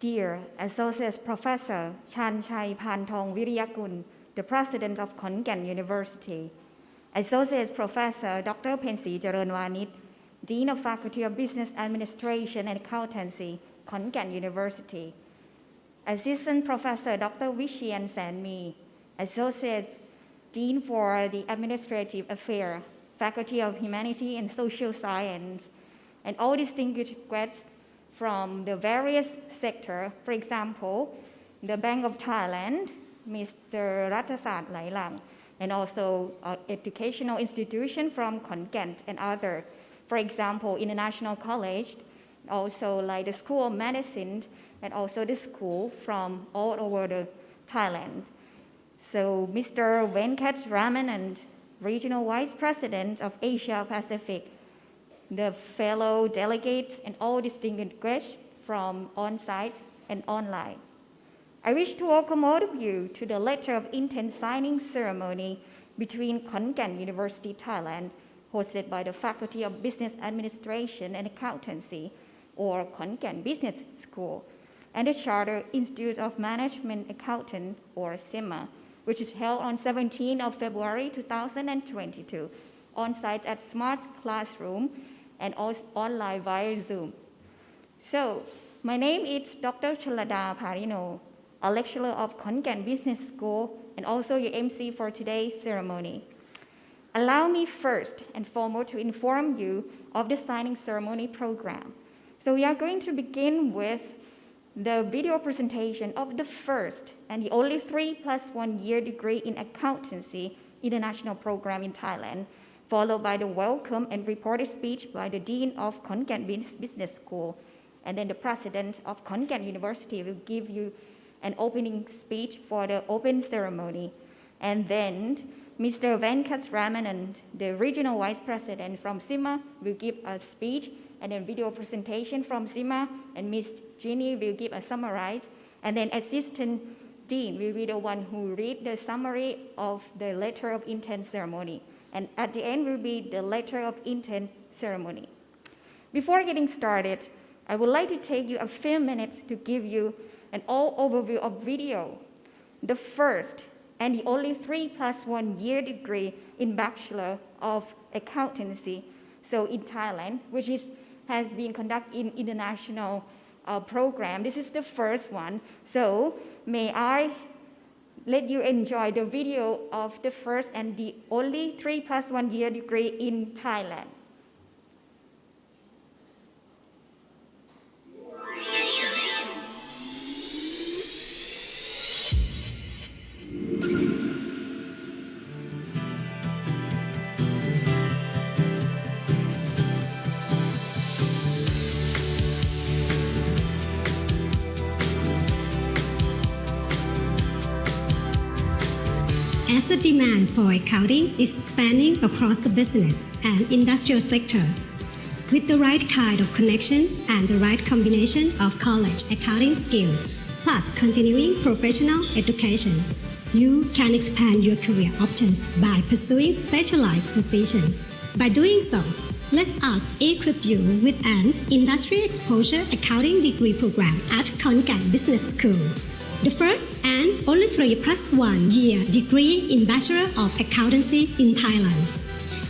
here, Associate Professor Chanshay Pantong Viriyakul, the President of Khon University, Associate Professor Dr. Pensi Jaranwanit, Dean of Faculty of Business Administration and Accountancy, Khon University, Assistant Professor Dr. Vishian Sanmi, Associate Dean for the Administrative Affairs, Faculty of Humanity and Social Science, and all distinguished guests from the various sectors, for example, the Bank of Thailand, Mr. Rathasat Lailang, and also educational institution from Khon Kaen and other, for example, International College, also like the School of Medicine, and also the school from all over the Thailand. So Mr. Venkkat Ramanan, Regional Vice President of Asia Pacific, the fellow delegates and all distinguished guests from on-site and online. I wish to welcome all of you to the letter of intent signing ceremony between Khon Kaen University, Thailand, hosted by the Faculty of Business Administration and Accountancy, or Khon Kaen Business School, and the Chartered Institute of Management Accountant, or CIMA, which is held on 17th of February 2022, on-site at Smart Classroom and online via Zoom. So, my name is Dr. Chalada Parino, a lecturer of Khon Kaen Business School and also your MC for today's ceremony. Allow me first and foremost to inform you of the signing ceremony program. So we are going to begin with the video presentation of the first and the only 3+1 year degree in accountancy international program in Thailand, followed by the welcome and reported speech by the Dean of Khon Kaen Business School. And then the President of Khon Kaen University will give you an opening speech for the open ceremony. And then Mr. Venkkat Ramanan, the Regional Vice President from CIMA, will give a speech and then video presentation from CIMA, and Ms. Ginny will give a summary, and then Assistant Dean will be the one who read the summary of the letter of intent ceremony. And at the end will be the letter of intent ceremony. Before getting started, I would like to take you a few minutes to give you an all overview of video, the first and the only 3+1 year degree in Bachelor of Accountancy, so in Thailand, which has been conducted in international program. This is the first one. So may I let you enjoy the video of the first and the only 3+1 year degree in Thailand. As the demand for accounting is spanning across the business and industrial sector, with the right kind of connection and the right combination of college accounting skill plus continuing professional education, you can expand your career options by pursuing specialized position. By doing so, let us equip you with an industry exposure accounting degree program at Khon Kaen Business School. The first and only 3+1 year degree in Bachelor of Accountancy in Thailand.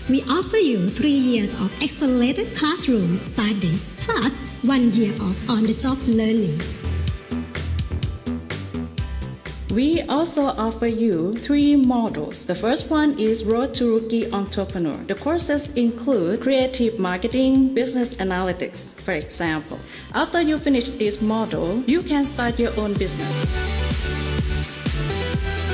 We offer you 3 years of accelerated classroom study plus 1 year of on-the-job learning. We also offer you 3 modules. The first one is Road to Rookie Entrepreneur. The courses include creative marketing, business analytics, for example. After you finish this module, you can start your own business.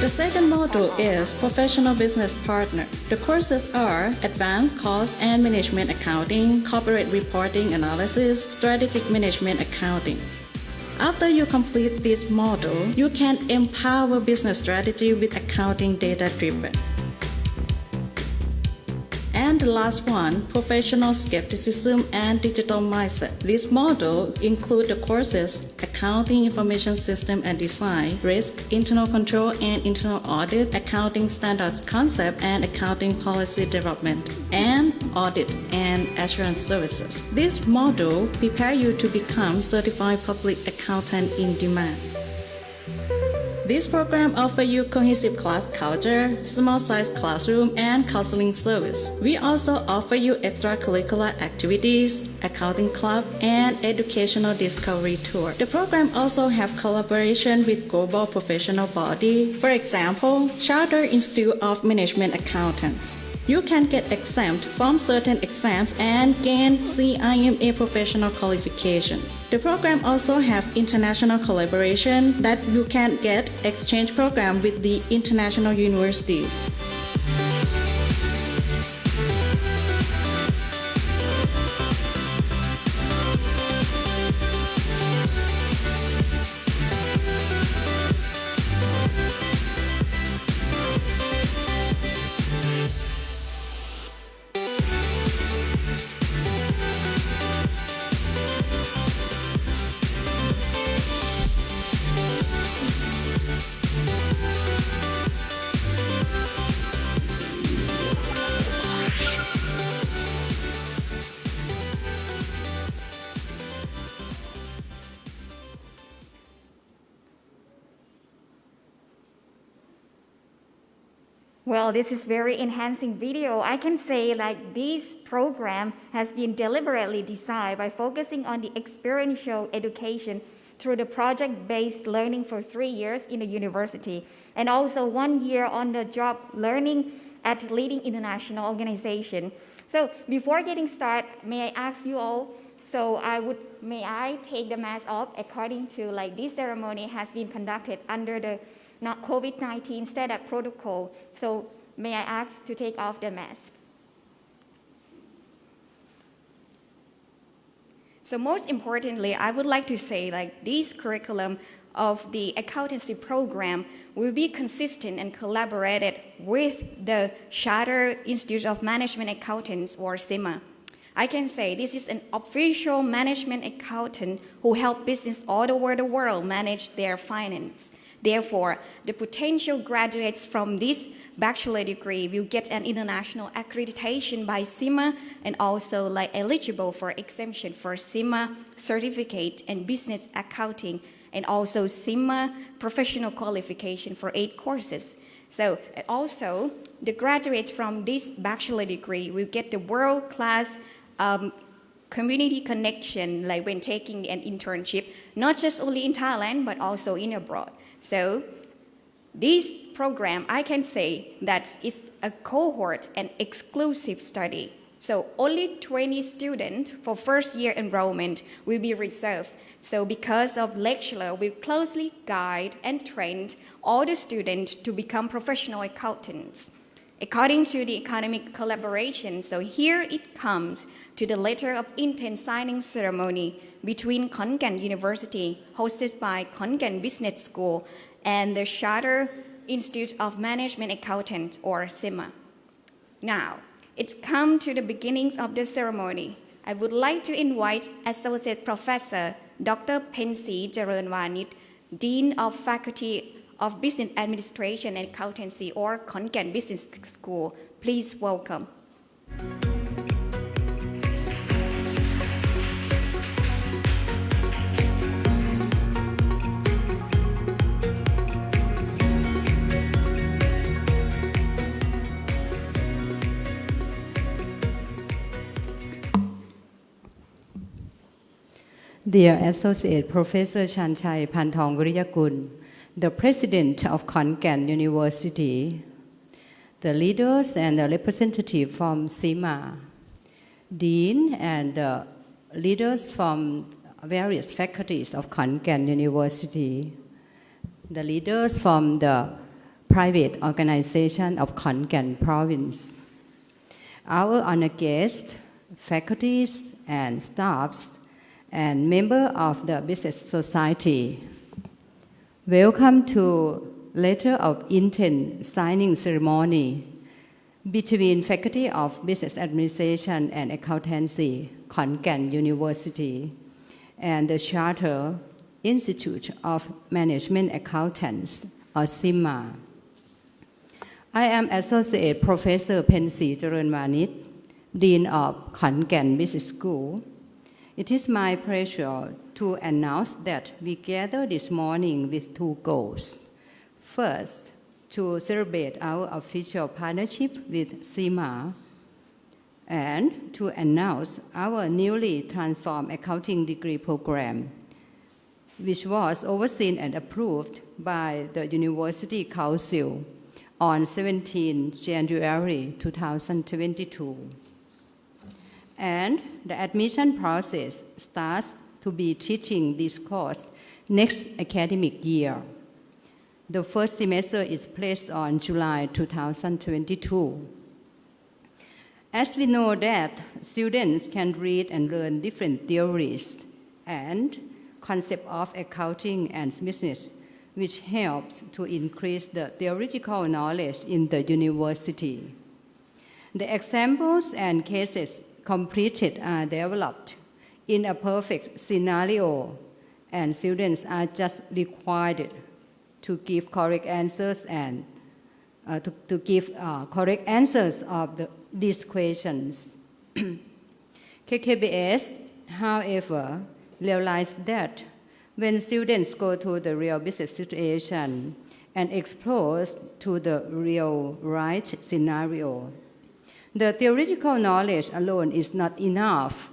The second module is Professional Business Partner. The courses are Advanced Cost and Management Accounting, Corporate Reporting Analysis, Strategic Management Accounting. After you complete this module, you can empower business strategy with accounting data-driven. And the last one, professional skepticism and digital mindset. This model includes the courses Accounting Information System and Design, Risk, Internal Control and Internal Audit, Accounting Standards Concept and Accounting Policy Development, and Audit and Assurance Services. This model prepares you to become certified public accountant in demand. This program offers you cohesive class culture, small-sized classroom, and counseling service. We also offer you extracurricular activities, accounting club, and educational discovery tour. The program also have collaboration with global professional body. For example, Chartered Institute of Management Accountants. You can get exempt from certain exams and gain CIMA professional qualifications. The program also have international collaboration that you can get exchange program with the international universities. Well, this is very enhancing video. I can say like this program has been deliberately designed by focusing on the experiential education through the project-based learning for 3 years in the university and also 1 year on-the-job learning at leading international organization. So before getting started, may I ask you all, may I take the mask off according to like this ceremony has been conducted under the COVID-19 standard protocol. So may I ask to take off the mask. So most importantly, I would like to say like this curriculum of the accountancy program will be consistent and collaborated with the Chartered Institute of Management Accountants or CIMA. I can say this is an official management accountant who help business all over the world manage their finance. Therefore, the potential graduates from this bachelor degree will get an international accreditation by CIMA and also like eligible for exemption for CIMA certificate and business accounting and also CIMA professional qualification for 8 courses. So also the graduates from this bachelor degree will get the world-class community connection like when taking an internship, not just only in Thailand but also in abroad. So this program, I can say that it's a cohort and exclusive study. So only 20 students for first year enrollment will be reserved. So because of lecturer will closely guide and train all the students to become professional accountants. According to the economic collaboration, so here it comes to the letter of intent signing ceremony between Khon Kaen University, hosted by Khon Kaen Business School, and the Chartered Institute of Management Accountants, or CIMA. Now, it's come to the beginnings of the ceremony. I would like to invite Associate Professor Dr. Pensi Jaranwanit, Dean of Faculty of Business Administration and Accountancy, or Khon Kaen Business School. Please welcome. Dear Associate Professor Chanchai Pantong Viriyakun, the President of Khon Kaen University, the leaders and the representatives from CIMA, Dean and the leaders from various faculties of Khon Kaen University, the leaders from the private organization of Khon Kaen Province, our honored guests, faculties and staffs, and member of the business society. Welcome to letter of intent signing ceremony between Faculty of Business Administration and Accountancy, Khon University, and the Charter Institute of Management Accountants, or CIMA. I am Associate Professor Pensi Jaranwanit, Dean of Khon Business School. It is my pleasure to announce that we gather this morning with two goals. First, to celebrate our official partnership with CIMA and to announce our newly transformed accounting degree program, which was overseen and approved by the University Council on 17 January 2022. And the admission process starts to be teaching this course next academic year. The first semester is placed on July 2022. As we know that students can read and learn different theories and concepts of accounting and business, which helps to increase the theoretical knowledge in the university. The examples and cases completed are developed in a perfect scenario, and students are just required to give correct answers and to give correct answers of these questions. KKBS, however, realized that when students go to the real business situation and exposed to the real right scenario, the theoretical knowledge alone is not enough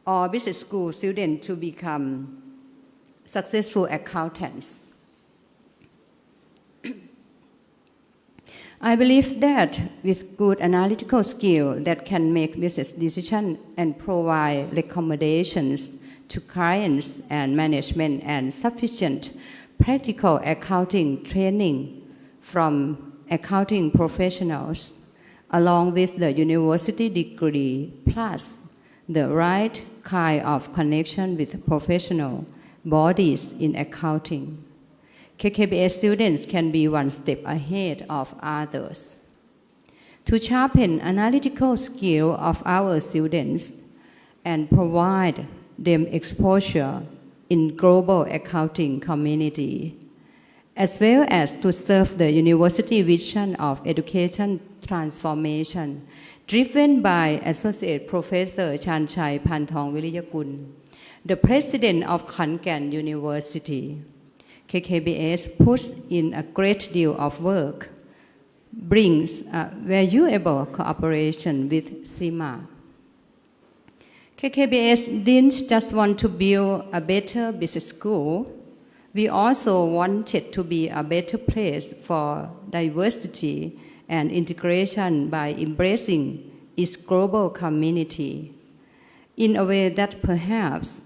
for business school students to become successful accountants. I believe that with good analytical skill that can make business decisions and provide recommendations to clients and management and sufficient practical accounting training from accounting professionals, along with the university degree plus the right kind of connection with professional bodies in accounting, KKBS students can be one step ahead of others. To sharpen analytical skill of our students and provide them exposure in global accounting community, as well as to serve the university vision of education transformation driven by Associate Professor Chanchai Pantong Viriyakun, the President of Khon University. KKBS puts in a great deal of work, brings valuable cooperation with CIMA. KKBS didn't just want to build a better business school, we also wanted to be a better place for diversity and integration by embracing its global community in a way that perhaps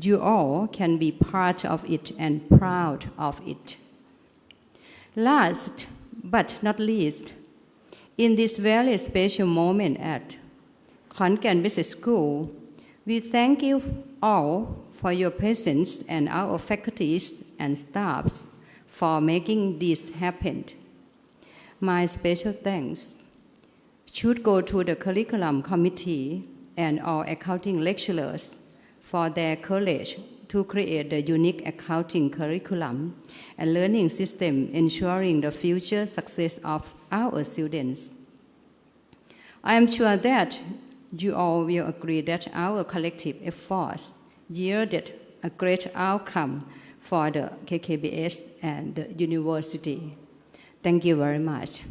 you all can be part of it and proud of it. Last but not least, in this very special moment at Khon Business School, we thank you all for your presence and our faculties and staffs for making this happen. My special thanks should go to the curriculum committee and all accounting lecturers for their courage to create the unique accounting curriculum and learning system ensuring the future success of our students. I am sure that you all will agree that our collective efforts yielded a great outcome for the KKBS and the university. Thank you very much.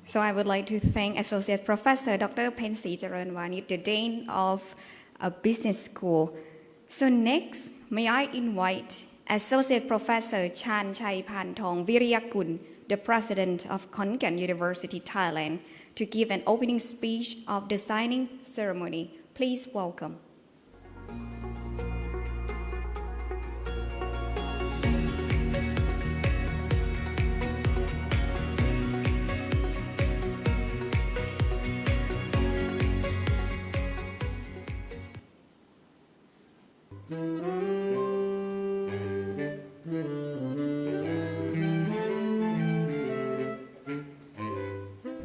So I would like to thank Associate Professor Dr. Pensi Jaranwanit, the Dean of a Business School. So next, may I invite Associate Professor Chanchai Pantong Viriyakun, the President of Khon University, Thailand, to give an opening speech of the signing ceremony. Please welcome.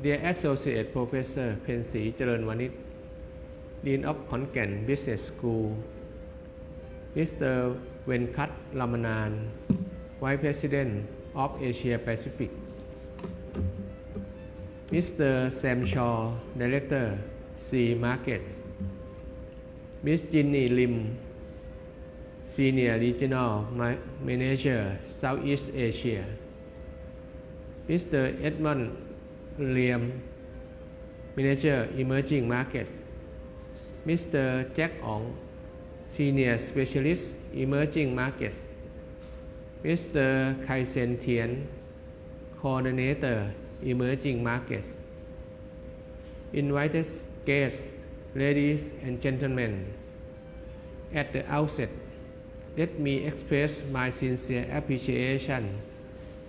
Dear Associate Professor เพ็ญศรีเจริญวานิช Dean of ขอนแก่น Business School Mr Venkkat Ramanan Vice President of Asia Pacific Mr Sam Shaw Director C Markets Ms Ginny Lim Senior Regional Manager Southeast Asia Mr Edmund Liam Manager Emerging Markets Mr Jack Ong Senior Specialist Emerging Markets Mr Kai Sen Tien Coordinator Emerging Markets Invited guests, ladies and gentlemen, at the outset, let me express my sincere appreciation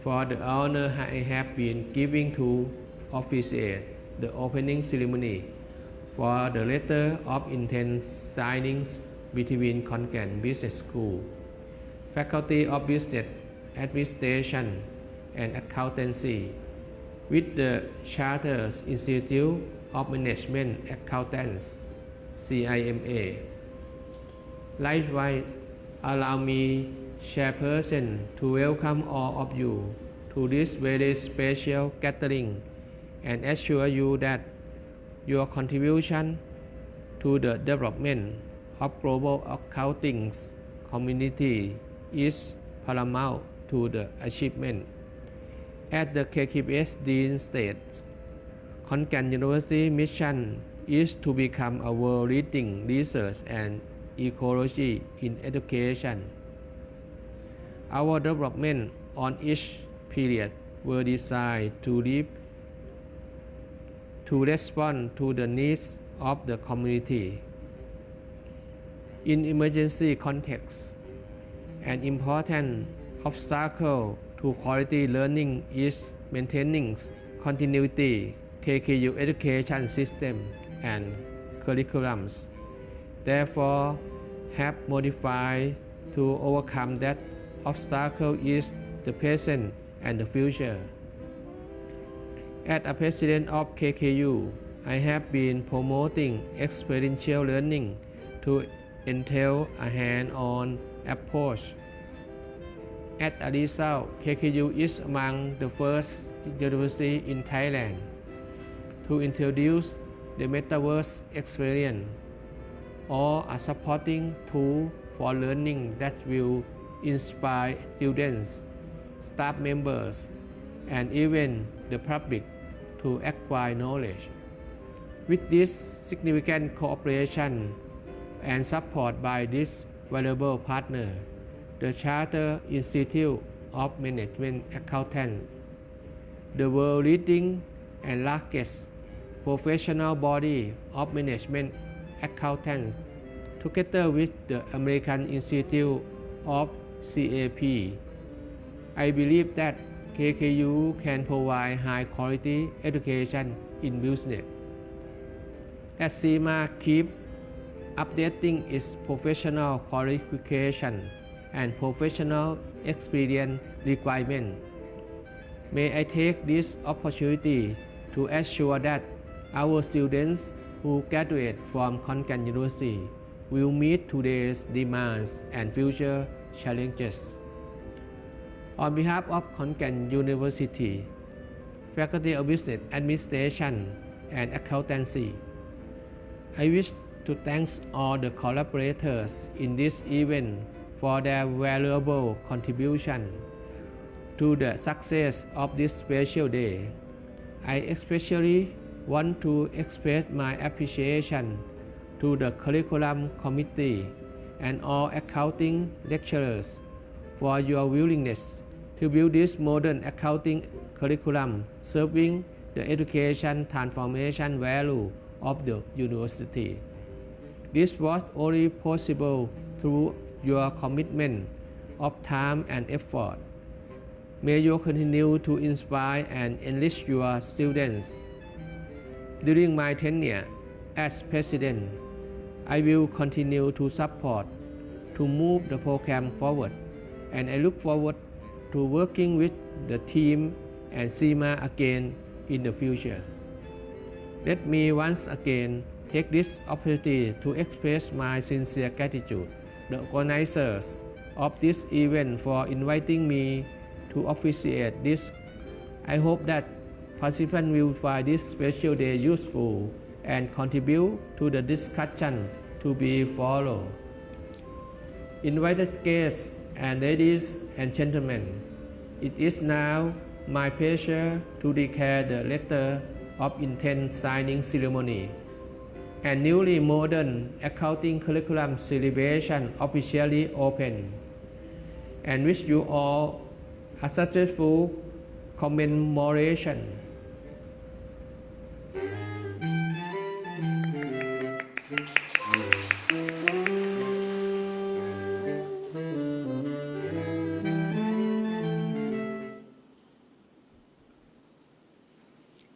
for the honor I have been given to officiate the opening ceremony for the letter of intent signings between Khon Kaen Business School, Faculty of Business Administration and Accountancy, with the Chartered Institute of Management Accountants (CIMA). Likewise, allow me, Chairperson, to welcome all of you to this very special gathering and assure you that your contribution to the development of global accounting community is paramount to the achievement. As the KKBS Dean states, Khon Kaen University mission is to become a world-leading research and ecology in education. Our development on each period were designed to respond to the needs of the community. In emergency contexts, an important obstacle to quality learning is maintaining continuity KKU education system and curriculums. Therefore, have modified to overcome that obstacle is the present and the future. As a president of KKU, I have been promoting experiential learning to entail a hand-on approach. As a result, KKU is among the first university in Thailand to introduce the metaverse experience, or a supporting tool for learning that will inspire students, staff members, and even the public to acquire knowledge. With this significant cooperation and support by this valuable partner, the Chartered Institute of Management Accountants, the world-leading and largest professional body of management accountants, together with the American Institute of CAP, I believe that KKU can provide high-quality education in business. As CIMA keep updating its professional qualification and professional experience requirement, may I take this opportunity to assure that our students who graduate from Khon Kaen University will meet today's demands and future challenges. On behalf of Khon Kaen University, Faculty of Business Administration and Accountancy, I wish to thank all the collaborators in this event for their valuable contribution to the success of this special day. I especially want to express my appreciation to the curriculum committee and all accounting lecturers for your willingness to build this modern accounting curriculum serving the education transformation value of the university. This was only possible through your commitment of time and effort. May you continue to inspire and enrich your students. During my tenure as president, I will continue to support to move the program forward, and I look forward to working with the team and CIMA again in the future. Let me once again take this opportunity to express my sincere gratitude to the organizers of this event for inviting me to officiate this. I hope that participants will find this special day useful and contribute to the discussion to be followed. Invited guests and ladies and gentlemen, it is now my pleasure to declare the letter of intent signing ceremony and newly modern accounting curriculum celebration officially open, and wish you all a successful commemoration.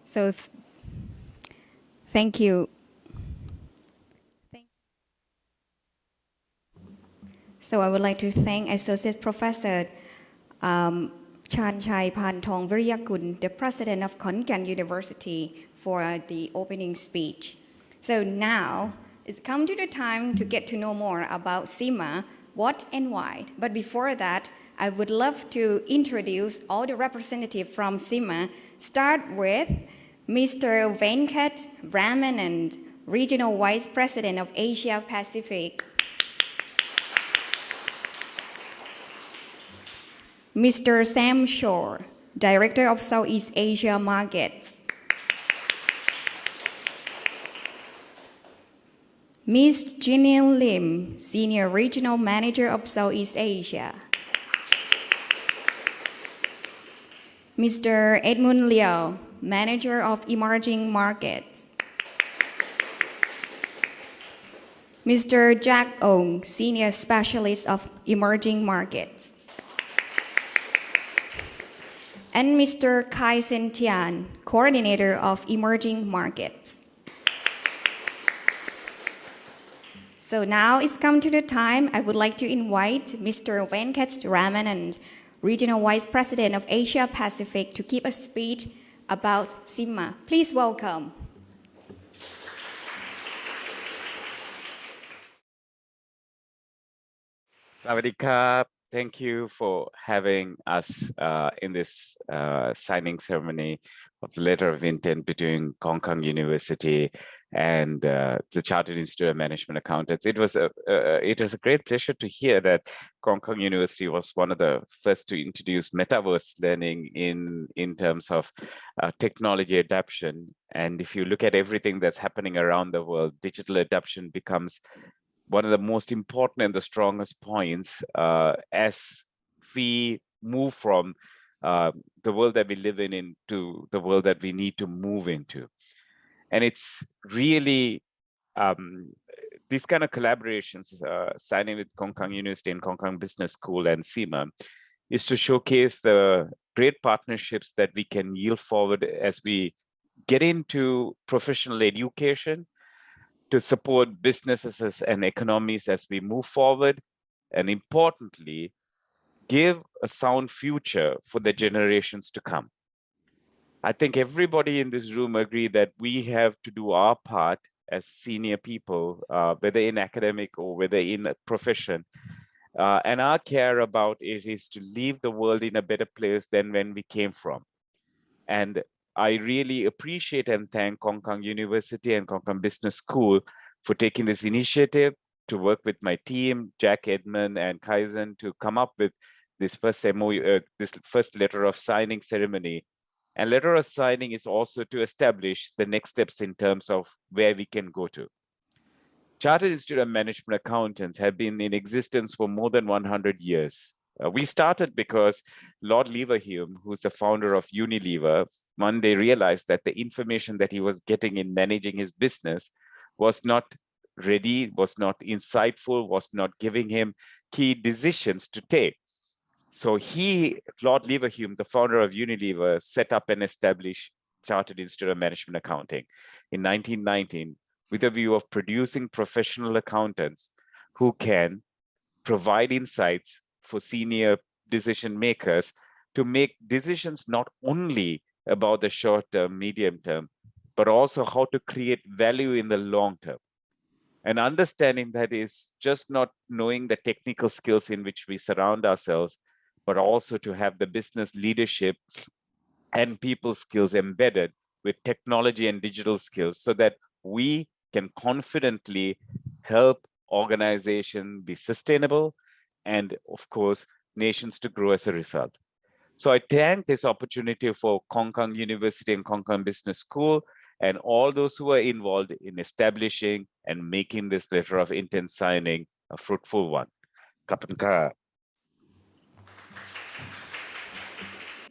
So, thank you. So I would like to thank Associate Professor Chanchai Pantong Viryakun, the President of Khon Kaen University, for the opening speech. So now it's come to the time to get to know more about CIMA, what and why. But before that, I would love to introduce all the representatives from CIMA. Start with Mr. Venkkat Ramanan, Regional Vice President of Asia Pacific. Mr. Sam Shore, Director of Southeast Asia Markets. Ms. Ginny Lim, Senior Regional Manager of Southeast Asia. Mr. Edmund Liao, Manager of Emerging Markets. Mr. Jack Ong, Senior Specialist of Emerging Markets. And Mr. Kai Sen Tian, Coordinator of Emerging Markets. So now it's come to the time I would like to invite Mr. Venkkat Ramanan, Regional Vice President of Asia Pacific, to give a speech about CIMA. Please welcome. Sawadee. Thank you for having us in this signing ceremony of the letter of intent between Khon Kaen University and the Chartered Institute of Management Accountants. It was a great pleasure to hear that Khon Kaen University was one of the first to introduce metaverse learning in terms of technology adoption. And if you look at everything that's happening around the world, digital adoption becomes one of the most important and the strongest points as we move from the world that we live in into the world that we need to move into. And it's really these kind of collaborations, signing with Khon Kaen University and Khon Kaen Business School and CIMA, is to showcase the great partnerships that we can yield forward as we get into professional education, to support businesses and economies as we move forward, and importantly, give a sound future for the generations to come. I think everybody in this room agree that we have to do our part as senior people, whether in academic or whether in a profession. And our care about it is to leave the world in a better place than when we came from. And I really appreciate and thank Khon Kaen University and Khon Kaen Business School for taking this initiative to work with my team, Jack, Edmund, and Kaizen, to come up with this first MOU, this first letter of signing ceremony. And letter of signing is also to establish the next steps in terms of where we can go to. Chartered Institute of Management Accountants have been in existence for more than 100 years. We started because Lord Leverhulme, who's the founder of Unilever, one day realized that the information that he was getting in managing his business was not ready, was not insightful, was not giving him key decisions to take. So he, Lord Leverhulme, the founder of Unilever, set up and established Chartered Institute of Management Accounting in 1919 with a view of producing professional accountants who can provide insights for senior decision makers to make decisions not only about the short term, medium term, but also how to create value in the long term. And understanding that is just not knowing the technical skills in which we surround ourselves, but also to have the business leadership and people skills embedded with technology and digital skills so that we can confidently help organizations be sustainable and, of course, nations to grow as a result. So I thank this opportunity for Hong Kong University and Hong Kong Business School and all those who are involved in establishing and making this letter of intent signing a fruitful one. ขอบคุณครับ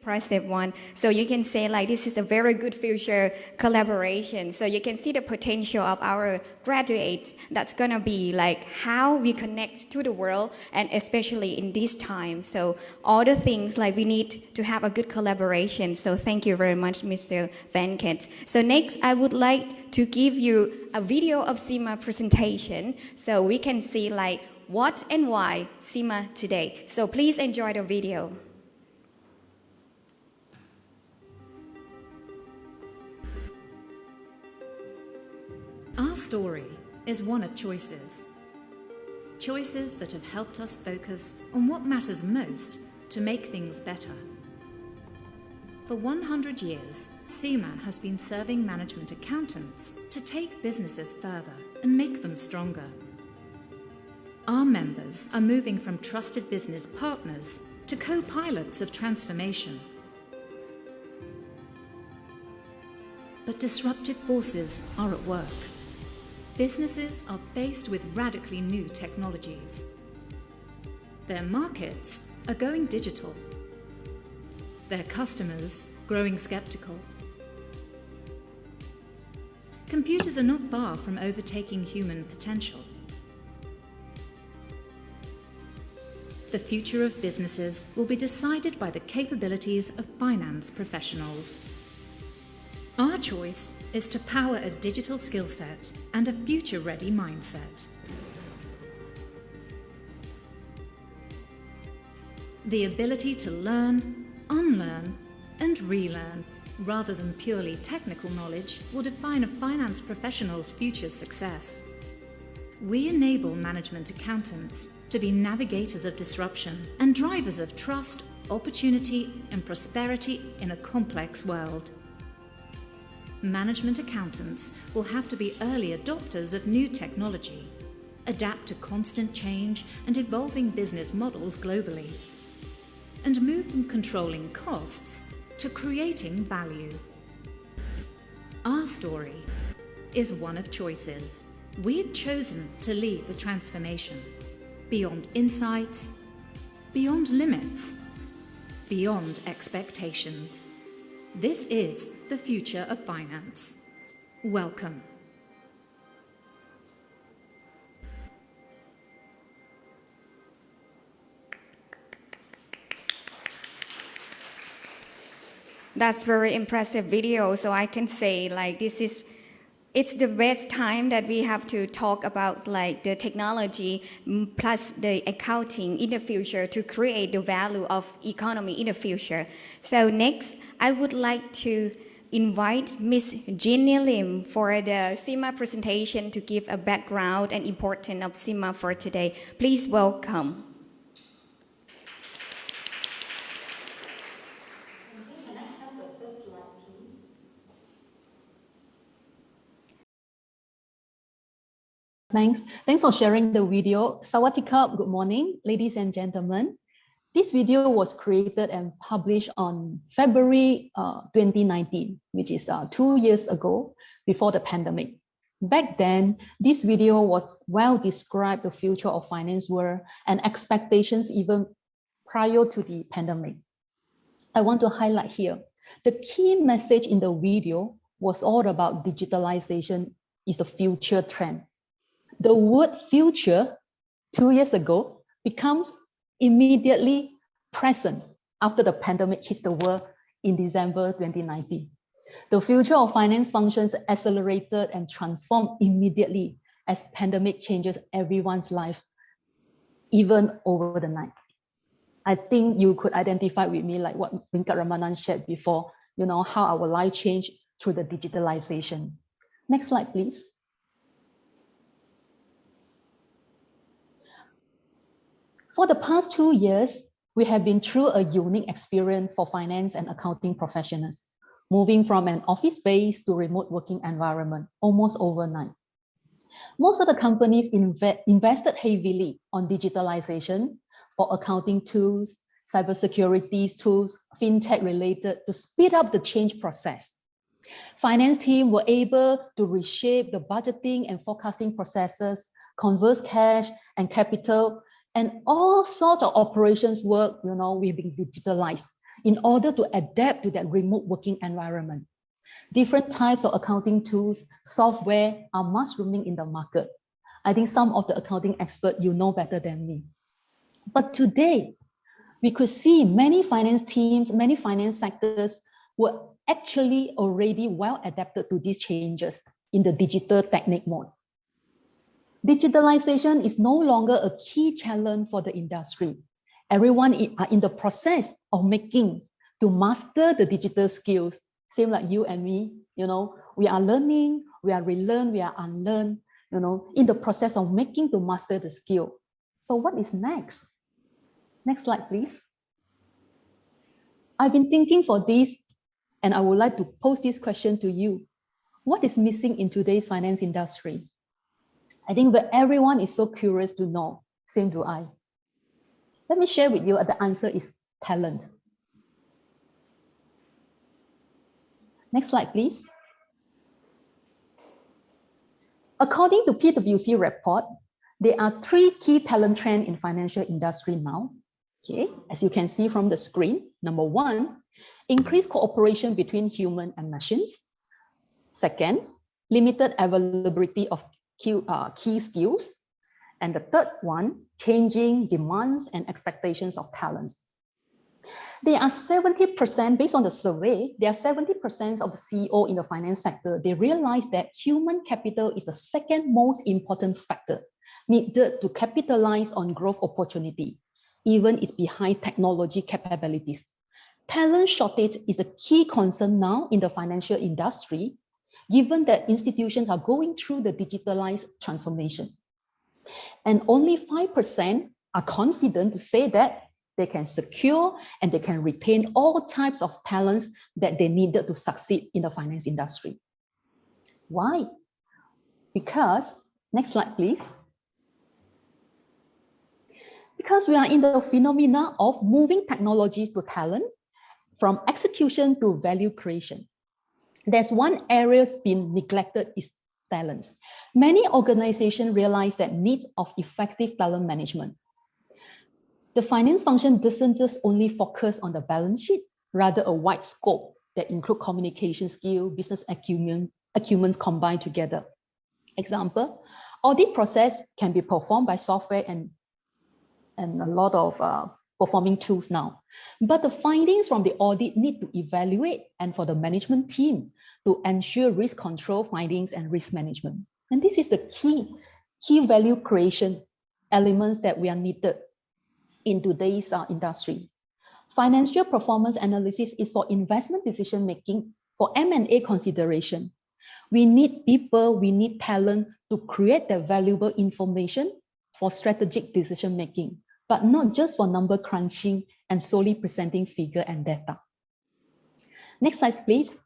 Impressive one. So you can say like this is a very good future collaboration. So you can see the potential of our graduates. That's gonna be like how we connect to the world and especially in this time. So all the things like we need to have a good collaboration. So thank you very much, Mr. Venkkat. So next, I would like to give you a video of CIMA presentation so we can see like what and why CIMA today. So please enjoy the video. Our story is one of choices. Choices that have helped us focus on what matters most to make things better. For 100 years, CIMA has been serving management accountants to take businesses further and make them stronger. Our members are moving from trusted business partners to co-pilots of transformation. But disruptive forces are at work. Businesses are faced with radically new technologies. Their markets are going digital. Their customers growing skeptical. Computers are not far from overtaking human potential. The future of businesses will be decided by the capabilities of finance professionals. Our choice is to power a digital skill set and a future-ready mindset. The ability to learn, unlearn, and relearn, rather than purely technical knowledge, will define a finance professional's future success. We enable management accountants to be navigators of disruption and drivers of trust, opportunity, and prosperity in a complex world. Management accountants will have to be early adopters of new technology, adapt to constant change and evolving business models globally, and move from controlling costs to creating value. Our story is one of choices. We've chosen to lead the transformation beyond insights, beyond limits, beyond expectations. This is the future of finance. Welcome. That's very impressive video. So I can say like it's the best time that we have to talk about like the technology plus the accounting in the future to create the value of economy in the future. So next, I would like to invite Ms. Ginny Lim for the CIMA presentation to give a background and importance of CIMA for today. Please welcome. Thanks for sharing the video. Sawadee-krap, good morning, ladies and gentlemen. This video was created and published on February 2019, which is 2 years ago, before the pandemic. Back then, this video was well described the future of finance world and expectations even prior to the pandemic. I want to highlight here, the key message in the video was all about digitalization is the future trend. The word future 2 years ago becomes immediately present after the pandemic hits the world in December 2019. The future of finance functions accelerated and transformed immediately as pandemic changes everyone's life, even over the night. I think you could identify with me like what Venkkat Ramanan shared before, how our life changed through the digitalization. Next slide, please. For the past 2 years, we have been through a unique experience for finance and accounting professionals, moving from an office-based to remote working environment almost overnight. Most of the companies invested heavily on digitalization for accounting tools, cybersecurity tools, fintech related to speed up the change process. Finance team were able to reshape the budgeting and forecasting processes, convert cash and capital, and all sorts of operations work, we've been digitalized in order to adapt to that remote working environment. Different types of accounting tools, software are mushrooming in the market. I think some of the accounting experts, you know better than me. But today, we could see many finance teams, many finance sectors were actually already well adapted to these changes in the digital technique mode. Digitalization is no longer a key challenge for the industry. Everyone are in the process of making to master the digital skills. Same like you and me, we are learning, we are relearn, we are unlearn, in the process of making to master the skill. But what is next? Next slide, please. I've been thinking for this, and I would like to pose this question to you. What is missing in today's finance industry? I think that everyone is so curious to know, same do I. Let me share with you, the answer is talent. Next slide, please. According to PwC report, there are 3 key talent trends in financial industry now. Okay, as you can see from the screen, number 1, increased cooperation between human and machines. Second, limited availability of key skills. And the third one, changing demands and expectations of talents. There are 70%, based on the survey, there are 70% of the CEO in the finance sector, they realize that human capital is the second most important factor needed to capitalize on growth opportunity, even it's behind technology capabilities. Talent shortage is the key concern now in the financial industry, given that institutions are going through the digitalized transformation. And only 5% are confident to say that they can secure and they can retain all types of talents that they needed to succeed in the finance industry. Why? Because, next slide, please. Because we are in the phenomena of moving technologies to talent, from execution to value creation. There's one area that's been neglected is talents. Many organizations realize that need of effective talent management. The finance function doesn't just only focus on the balance sheet, rather a wide scope that include communication skill, business acumen combined together. Example, audit process can be performed by software and a lot of performing tools now. But the findings from the audit need to evaluate and for the management team to ensure risk control findings and risk management. And this is the key value creation elements that we are needed in today's industry. Financial performance analysis is for investment decision making, for M&A consideration. We need people, we need talent to create the valuable information for strategic decision making, but not just for number crunching and solely presenting figure and data. Next slide, please.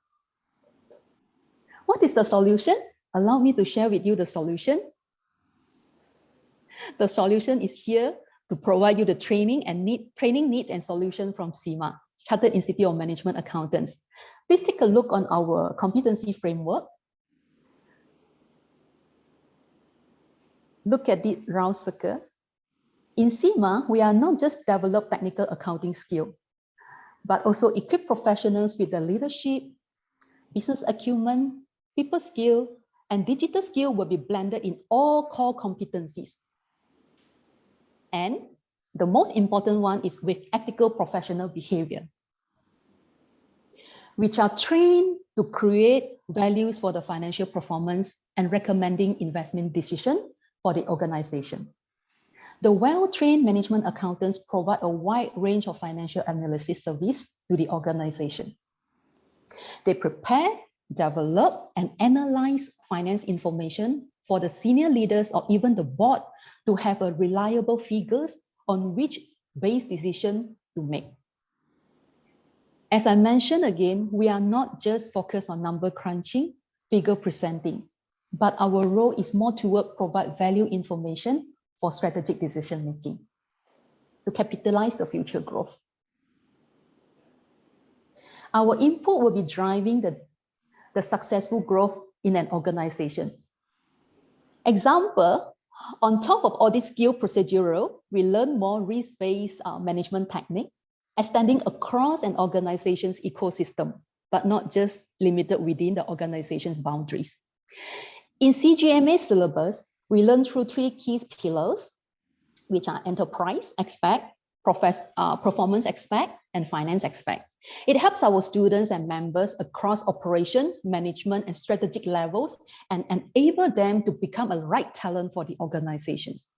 What is the solution? Allow me to share with you the solution. The solution is here to provide you the training needs and solution from CIMA, Chartered Institute of Management Accountants. Please take a look on our competency framework. Look at the round circle. In CIMA, we are not just develop technical accounting skill, but also equip professionals with the leadership, business acumen, people skill, and digital skill will be blended in all core competencies. And the most important one is with ethical professional behavior, which are trained to create values for the financial performance and recommending investment decision for the organization. The well-trained management accountants provide a wide range of financial analysis service to the organization. They prepare, develop, and analyze finance information for the senior leaders or even the board to have a reliable figures on which base decision to make. As I mentioned again, we are not just focused on number crunching, figure presenting, but our role is more toward provide value information for strategic decision making to capitalize the future growth. Our input will be driving the successful growth in an organization. Example, on top of all this skill procedural, we learn more risk-based management technique, extending across an organization's ecosystem, but not just limited within the organization's boundaries. In CGMA syllabus, we learn through 3 key pillars, which are enterprise aspect, performance aspect, and finance aspect. It helps our students and members across operation, management, and strategic levels and enable them to become a right talent for the organizations.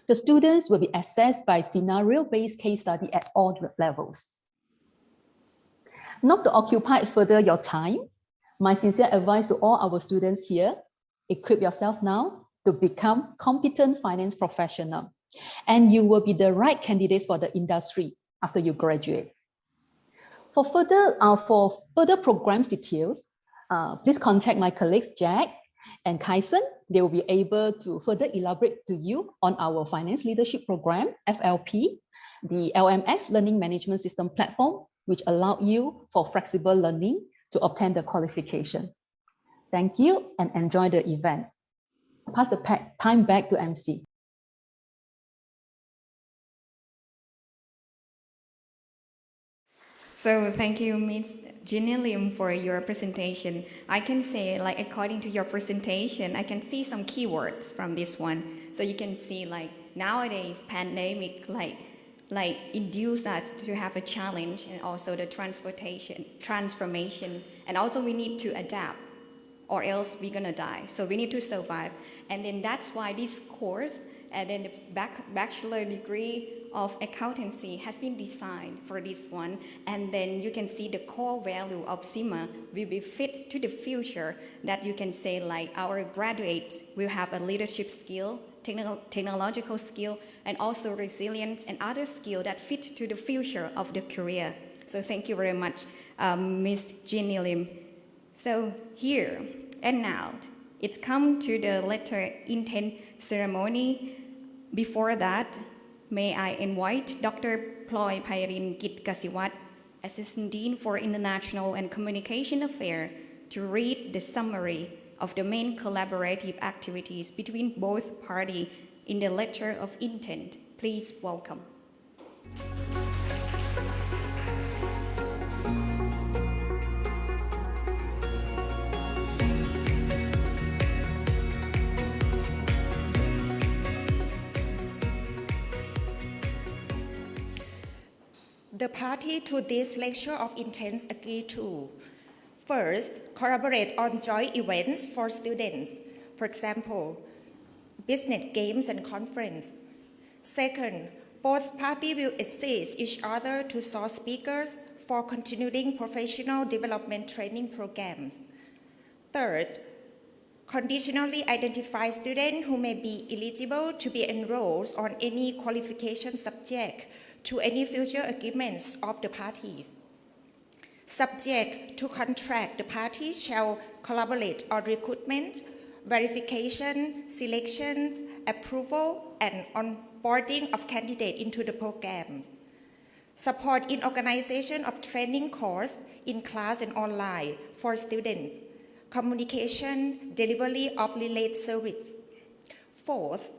The students will be assessed by scenario-based case study at all levels. Not to occupy further your time, my sincere advice to all our students here, equip yourself now to become competent finance professional, and you will be the right candidates for the industry after you graduate. For further programs details, please contact my colleagues Jack and Kaisen. They will be able to further elaborate to you on our Finance Leadership Program, FLP, the LMS Learning Management System platform, which allow you for flexible learning to obtain the qualification. Thank you and enjoy the event. Pass the time back to MC. So thank you, Ms. Ginny Lim, for your presentation. I can say, like, according to your presentation, I can see some keywords from this one. So you can see, like, nowadays, pandemic, like induce us to have a challenge, and also the transformation, and also we need to adapt, or else we're gonna die. So we need to survive. And then that's why this course, and then the bachelor degree of accountancy has been designed for this one. And then you can see the core value of CIMA will be fit to the future, that you can say, like, our graduates will have a leadership skill, technological skill, and also resilience and other skill that fit to the future of the career. So thank you very much, Ms. Ginny Lim. So here and now, it's come to the letter intent ceremony. Before that, may I invite Dr. Ploy Phairin Kitkasiwat, Assistant Dean for International and Communication Affairs, to read the summary of the main collaborative activities between both parties in the letter of intent. Please welcome. The party to this lecture of intents agree to: first, collaborate on joint events for students, for example, business games and conference. Second, both parties will assist each other to source speakers for continuing professional development training programs. Third, conditionally identify students who may be eligible to be enrolled on any qualification subject to any future agreements of the parties. Subject to contract, the parties shall collaborate on recruitment, verification, selection, approval, and onboarding of candidates into the program. Support in organization of training course in class and online for students. Communication, delivery of related service. Fourth,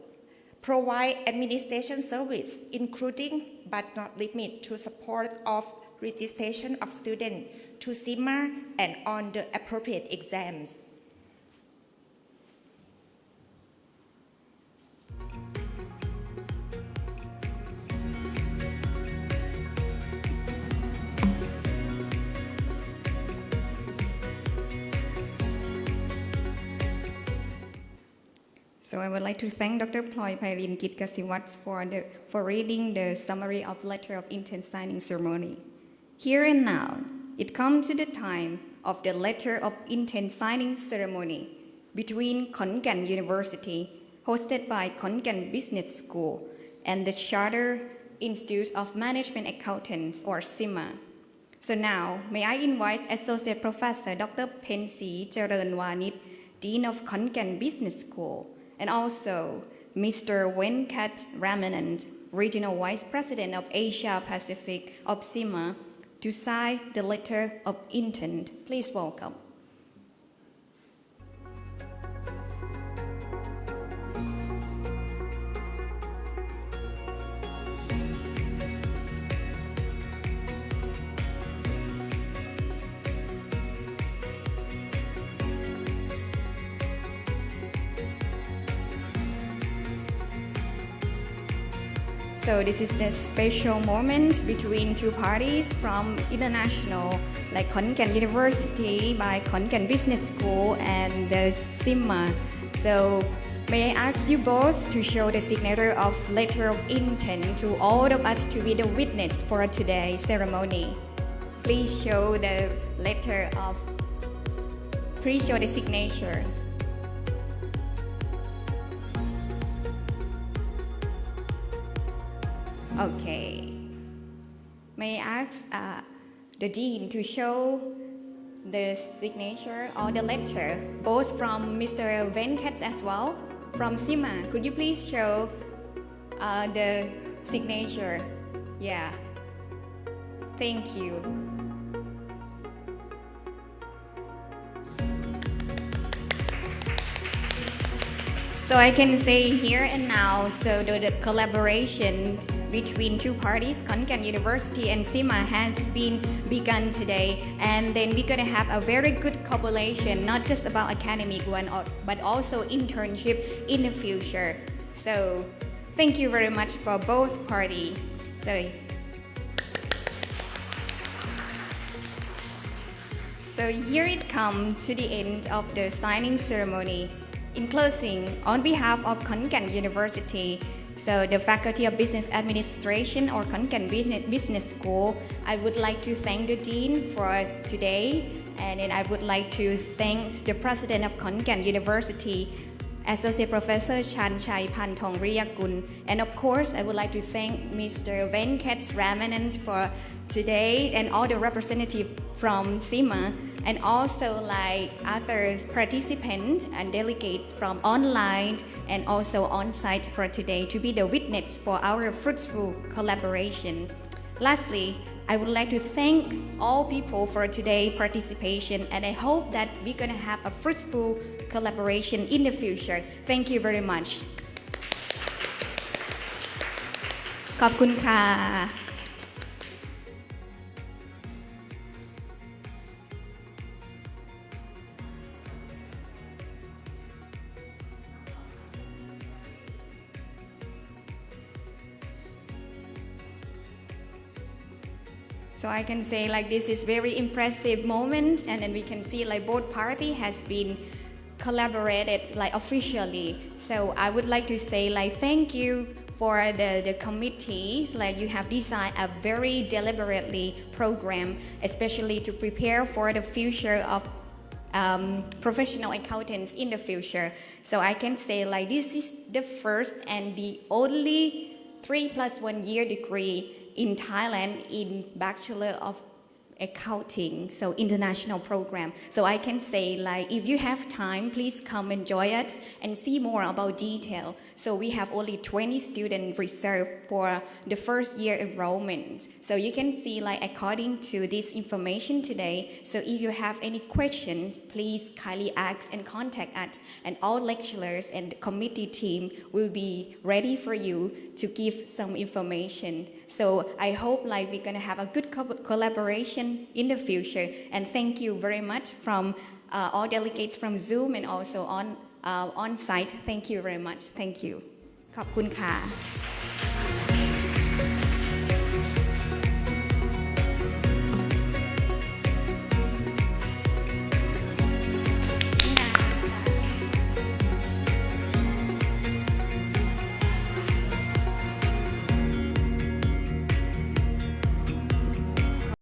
provide administration service, including but not limited to support of registration of students to CIMA and on the appropriate exams. So I would like to thank Dr. Ploy Phairin Kitkasiwat for reading the summary of letter of intent signing ceremony. Here and now, it comes to the time of the letter of intent signing ceremony between Khon Kaen University, hosted by Khon Kaen Business School, and the Charter Institute of Management Accountants, or CIMA. So now, may I invite Associate Professor Dr. Pensi Charanwanit, Dean of Khon Kaen Business School, and also Mr. Venkkat Ramanan, Regional Vice President of Asia Pacific of CIMA, to sign the letter of intent. Please welcome. So this is the special moment between two parties from international, like Khon Kaen University by Khon Kaen Business School and the CIMA. So may I ask you both to show the signature of letter of intent to all of us to be the witness for today's ceremony. Please show the letter of, please show the signature. Okay. May I ask the Dean to show the signature or the letter, both from Mr. Venkkat as well, from CIMA. Could you please show the signature? Yeah. Thank you. So I can say here and now, so the collaboration between two parties, Khon Kaen University and CIMA, has been begun today, and then we're going to have a very good collaboration, not just about academic one, but also internship in the future. So thank you very much for both parties. So here it comes to the end of the signing ceremony. In closing, on behalf of Khon Kaen University, so the Faculty of Business Administration or Khon Kaen Business School, I would like to thank the Dean for today, and then I would like to thank the President of Khon Kaen University, Associate Professor Chan Chai Phan Thong Riyakun, and of course I would like to thank Mr. Venkkat Ramanan for today and all the representatives from CIMA, and also like other participants and delegates from online and also on-site for today to be the witness for our fruitful collaboration. Lastly, I would like to thank all people for today's participation, and I hope that we're going to have a fruitful collaboration in the future. Thank you very much. ขอบคุณค่ะ So I can say like this is very impressive moment, and then we can see like both party has been collaborated like officially. So I would like to say like thank you for the committees, like you have designed a very deliberately program, especially to prepare for the future of professional accountants in the future. So I can say like this is the first and the only 3+1 year degree in Thailand in Bachelor of Accounting, so international program. So I can say like if you have time, please come and join us and see more about detail. So we have only 20 students reserved for the first year enrollment. So you can see like according to this information today. So if you have any questions, please kindly ask and contact us, and all lecturers and the committee team will be ready for you to give some information. So I hope like we're gonna have a good collaboration in the future. And thank you very much from all delegates from Zoom and also on site. Thank you very much. Thank you. ขอบคุณค่ะ